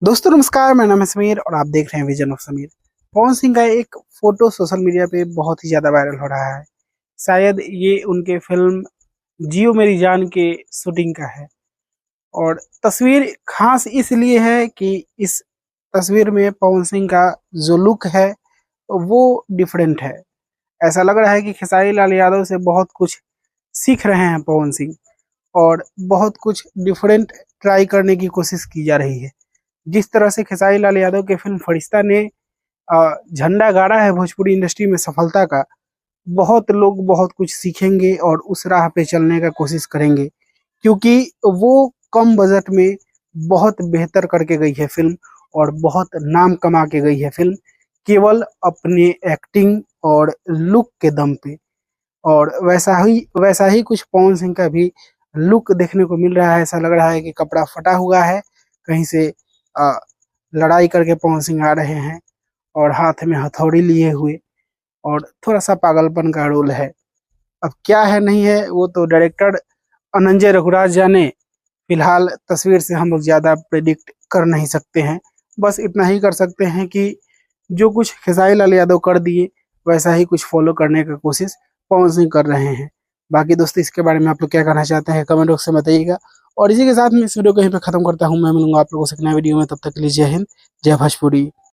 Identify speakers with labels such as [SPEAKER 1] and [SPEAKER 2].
[SPEAKER 1] दोस्तों नमस्कार, मेरा नाम है समीर और आप देख रहे हैं विजन ऑफ समीर। पवन सिंह का एक फोटो सोशल मीडिया पे बहुत ही ज्यादा वायरल हो रहा है। शायद ये उनके फिल्म जियो मेरी जान के शूटिंग का है। और तस्वीर खास इसलिए है कि इस तस्वीर में पवन सिंह का जो लुक है वो डिफरेंट है। ऐसा लग रहा है कि खेसारी लाल यादव से बहुत कुछ सीख रहे हैं पवन सिंह और बहुत कुछ डिफरेंट ट्राई करने की कोशिश की जा रही है। जिस तरह से खेसारी लाल यादव के फिल्म फरिश्ता ने झंडा गाड़ा है भोजपुरी इंडस्ट्री में सफलता का, बहुत लोग बहुत कुछ सीखेंगे और उस राह पे चलने का कोशिश करेंगे, क्योंकि वो कम बजट में बहुत बेहतर करके गई है फिल्म और बहुत नाम कमा के गई है फिल्म, केवल अपने एक्टिंग और लुक के दम पे। और वैसा ही कुछ पवन सिंह का भी लुक देखने को मिल रहा है। ऐसा लग रहा है कि कपड़ा फटा हुआ है, कहीं से अ, लड़ाई करके पवन सिंह आ रहे हैं और हाथ में हथौड़ी लिए हुए, और थोड़ा सा पागलपन का रोल है। अब क्या है नहीं है वो तो डायरेक्टर अनंजय रघुराज जाने। फिलहाल तस्वीर से हम लोग ज्यादा प्रेडिक्ट कर नहीं सकते हैं। बस इतना ही कर सकते हैं कि जो कुछ खेसारी लाल यादव कर दिए वैसा ही कुछ फॉलो करने का कोशिश पवन सिंह कर रहे हैं। बाकी दोस्तों इसके बारे में आप लोग क्या कहना चाहते हैं कमेंट बॉक्स में बताइएगा। और इसी के साथ मैं इस वीडियो को यहीं पे खत्म करता हूँ। मैं मिलूंगा आप लोगों से एक नए वीडियो में, तब तक के लिए जय हिंद, जय भोजपुरी।